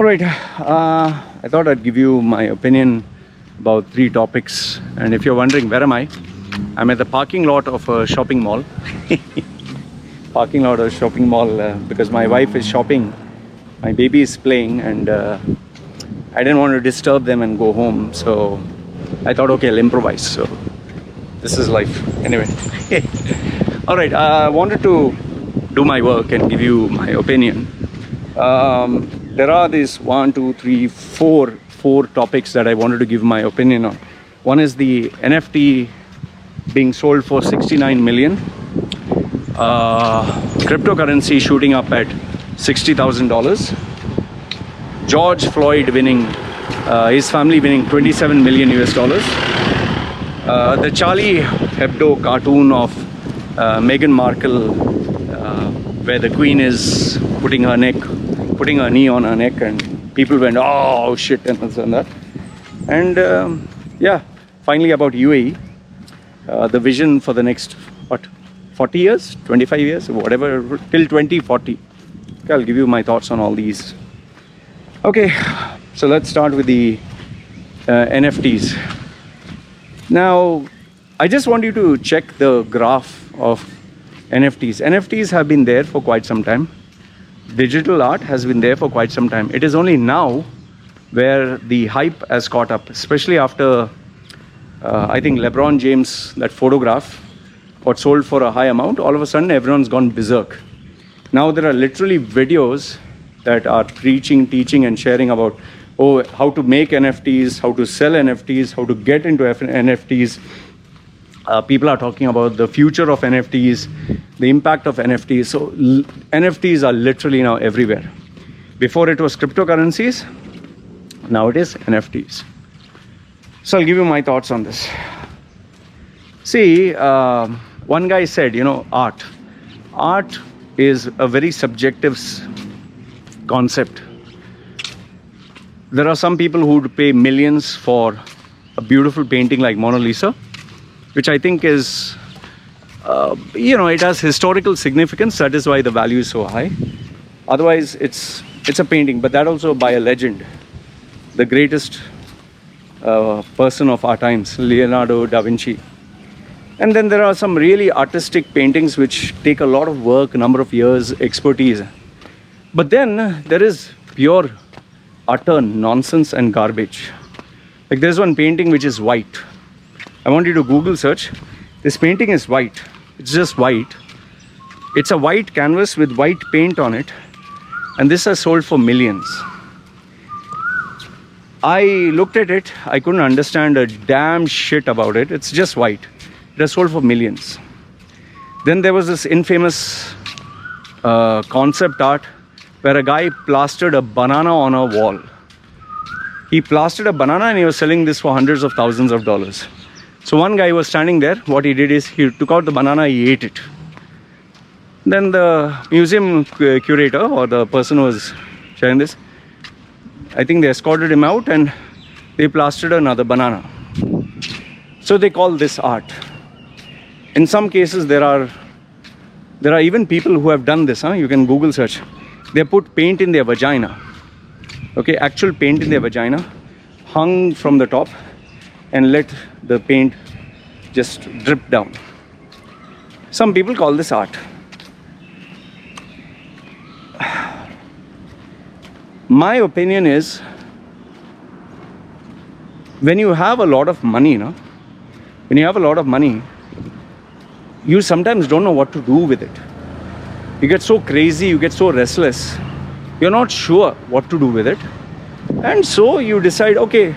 All right, I thought I'd give you my opinion about 3 topics. And if you're wondering, where am I? I'm at the parking lot of a shopping mall. Parking lot of a shopping mall because my wife is shopping, my baby is playing, and I didn't want to disturb them and go home. So I thought, okay, I'll improvise. So this is life. Anyway, all right, I wanted to do my work and give you my opinion. There are these 4 topics that I wanted to give my opinion on. One is the NFT being sold for 69 million, cryptocurrency shooting up at $60,000, George Floyd winning, his family winning 27 million US dollars, the Charlie Hebdo cartoon of Meghan Markle, where the Queen is putting her knee on her neck, and people went, oh shit, and this and that. And yeah, finally about UAE, the vision for the next 40 years, 25 years, whatever, till 2040. Okay, I'll give you my thoughts on all these. Okay, so let's start with the NFTs. Now, I just want you to check the graph of NFTs. NFTs have been there for quite some time. Digital art has been there for quite some time. It is only now where the hype has caught up, especially after I think LeBron James, that photograph got sold for a high amount. All of a sudden everyone's gone berserk. Now there are literally videos that are preaching, teaching and sharing about how to make NFTs, how to sell NFTs, how to get into NFTs. People are talking about the future of NFTs, the impact of NFTs. So NFTs are literally now everywhere. Before it was cryptocurrencies, now it is NFTs. So I'll give you my thoughts on this. See, one guy said, art is a very subjective concept. There are some people who would pay millions for a beautiful painting like Mona Lisa, which I think is, it has historical significance. That is why the value is so high. Otherwise, it's a painting, but that also by a legend, the greatest person of our times, Leonardo da Vinci. And then there are some really artistic paintings which take a lot of work, a number of years, expertise. But then there is pure, utter nonsense and garbage. Like there's one painting which is white. I want you to Google search. This painting is white. It's just white. It's a white canvas with white paint on it. And this has sold for millions. I looked at it. I couldn't understand a damn shit about it. It's just white. It has sold for millions. Then there was this infamous concept art where a guy plastered a banana on a wall. He plastered a banana and he was selling this for hundreds of thousands of dollars. So one guy was standing there. What he did is he took out the banana, he ate it. Then the museum curator or the person who was sharing this, I think they escorted him out and they plastered another banana. So they call this art. In some cases there are even people who have done this. You can Google search. They put paint in their vagina. Okay, actual paint in their vagina, hung from the top, and let the paint just drip down. Some people call this art. My opinion is, when you have a lot of money, you sometimes don't know what to do with it. You get so crazy, you get so restless, you're not sure what to do with it. And so you decide, okay,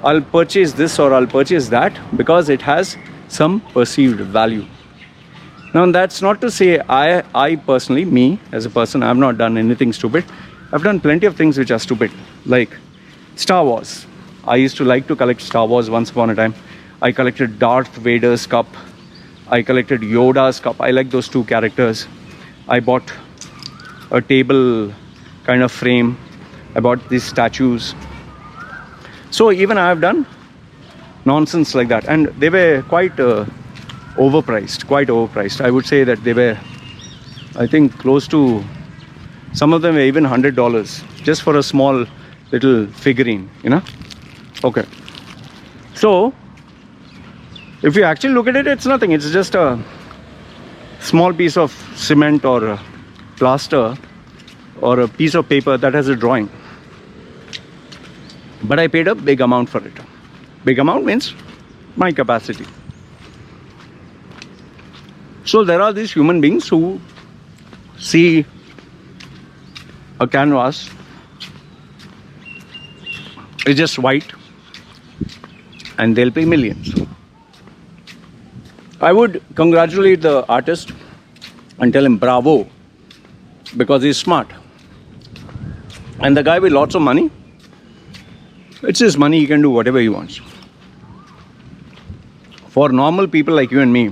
I'll purchase this or I'll purchase that because it has some perceived value. Now that's not to say I personally, me as a person, I've not done anything stupid. I've done plenty of things which are stupid, like Star Wars. I used to like to collect Star Wars once upon a time. I collected Darth Vader's cup. I collected Yoda's cup. I like those 2 characters. I bought a table kind of frame. I bought these statues. So even I have done nonsense like that, and they were quite overpriced. I would say that they were, I think, close to, some of them were even $100, just for a small little figurine, you know. Okay, so if you actually look at it, it's nothing. It's just a small piece of cement or a plaster or a piece of paper that has a drawing. But I paid a big amount for it. Big amount means my capacity. So there are these human beings who see a canvas, it's just white, and they'll pay millions. I would congratulate the artist and tell him bravo, because he's smart. And the guy with lots of money, it's his money, he can do whatever he wants. For normal people like you and me,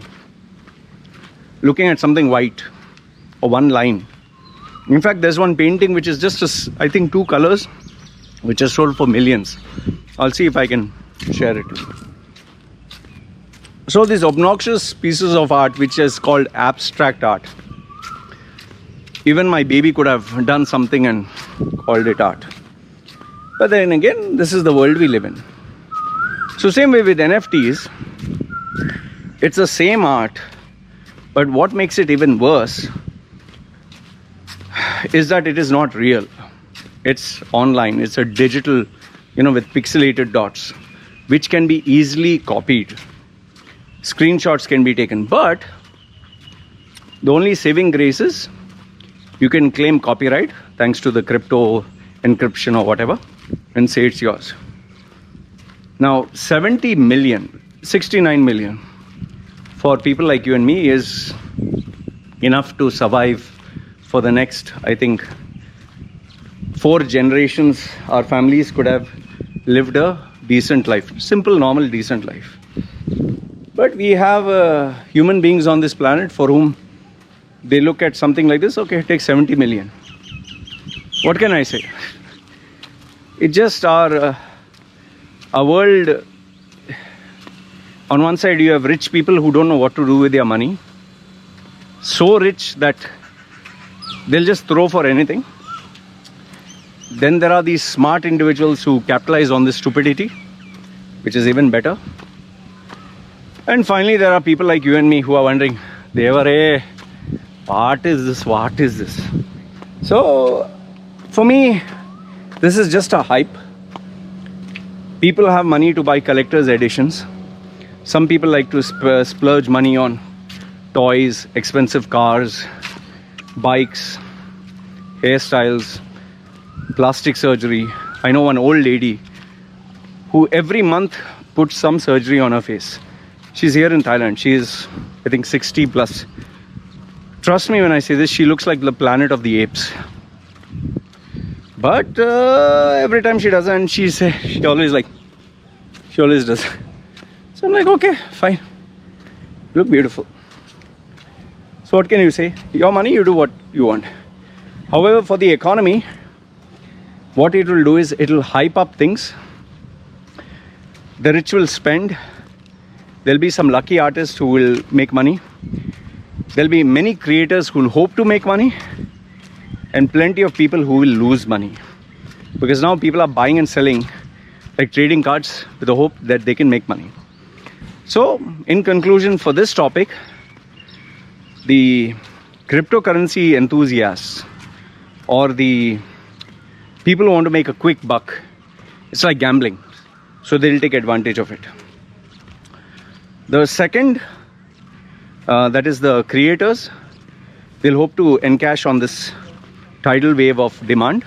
looking at something white or one line. In fact, there's one painting which is just, I think, 2 colors, which is sold for millions. I'll see if I can share it. So these obnoxious pieces of art, which is called abstract art, even my baby could have done something and called it art. But then again, this is the world we live in. So same way with NFTs, it's the same art, but what makes it even worse is that it is not real. It's online, it's a digital, with pixelated dots, which can be easily copied. Screenshots can be taken, but the only saving grace is you can claim copyright thanks to the crypto encryption or whatever and say it's yours. Now 70 million, 69 million for people like you and me is enough to survive for the next, I think, 4 generations. Our families could have lived a decent life, simple, normal, decent life. But we have human beings on this planet for whom they look at something like this, okay, it takes 70 million. What can I say? It's just our world. On one side, you have rich people who don't know what to do with their money. So rich that they'll just throw for anything. Then there are these smart individuals who capitalize on this stupidity, which is even better. And finally, there are people like you and me who are wondering, what is this? What is this? So, for me, this is just a hype. People have money to buy collector's editions. Some people like to splurge money on toys, expensive cars, bikes, hairstyles, plastic surgery. I know one old lady who every month puts some surgery on her face. She's here in Thailand. She is, I think, 60 plus. Trust me when I say this, she looks like the Planet of the Apes. But every time she does, and she always does. So I'm like, okay, fine. You look beautiful. So what can you say? Your money, you do what you want. However, for the economy, what it will do is it will hype up things. The rich will spend. There'll be some lucky artists who will make money. There'll be many creators who will hope to make money, and plenty of people who will lose money. Because now people are buying and selling like trading cards with the hope that they can make money. So, in conclusion for this topic, the cryptocurrency enthusiasts or the people who want to make a quick buck, it's like gambling. So they'll take advantage of it. The second, that is the creators, they'll hope to encash on this tidal wave of demand.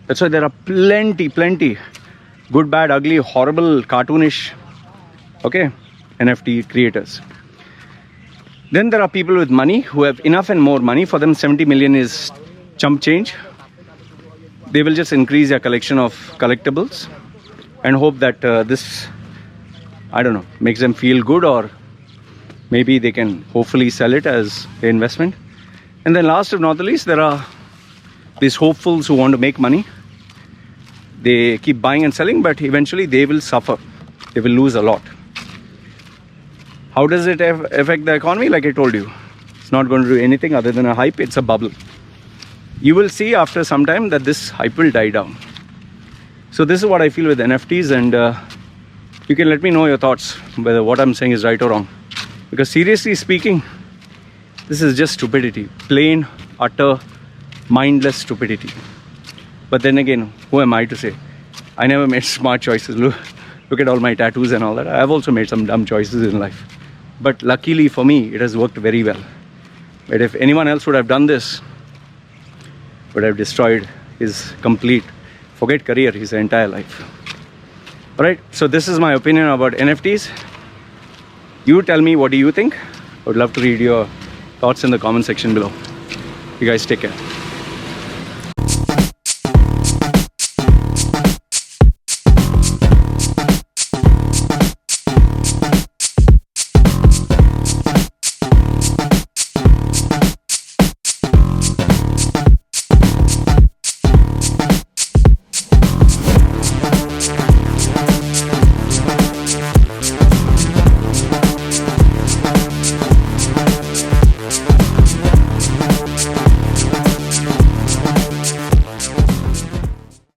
That's why there are plenty, good, bad, ugly, horrible, cartoonish, NFT creators. Then there are people with money who have enough and more money. For them, 70 million is chump change. They will just increase their collection of collectibles and hope that this, makes them feel good, or maybe they can hopefully sell it as an investment. And then last but not the least, there are these hopefuls who want to make money. They keep buying and selling, but eventually they will suffer. They will lose a lot. How does it affect the economy? Like I told you, it's not going to do anything other than a hype. It's a bubble. you will see after some time that this hype will die down. So this is what I feel with NFTs, and you can let me know your thoughts whether what I'm saying is right or wrong. Because seriously speaking, this is just stupidity, plain, utter, mindless stupidity. But then again, who am I to say? I never made smart choices. Look at all my tattoos and all that. I've also made some dumb choices in life. But luckily for me, it has worked very well. But if anyone else would have done this, would have destroyed his complete, forget career, his entire life. Alright, so this is my opinion about NFTs. You tell me, what do you think? I would love to read your thoughts in the comment section below. You guys take care.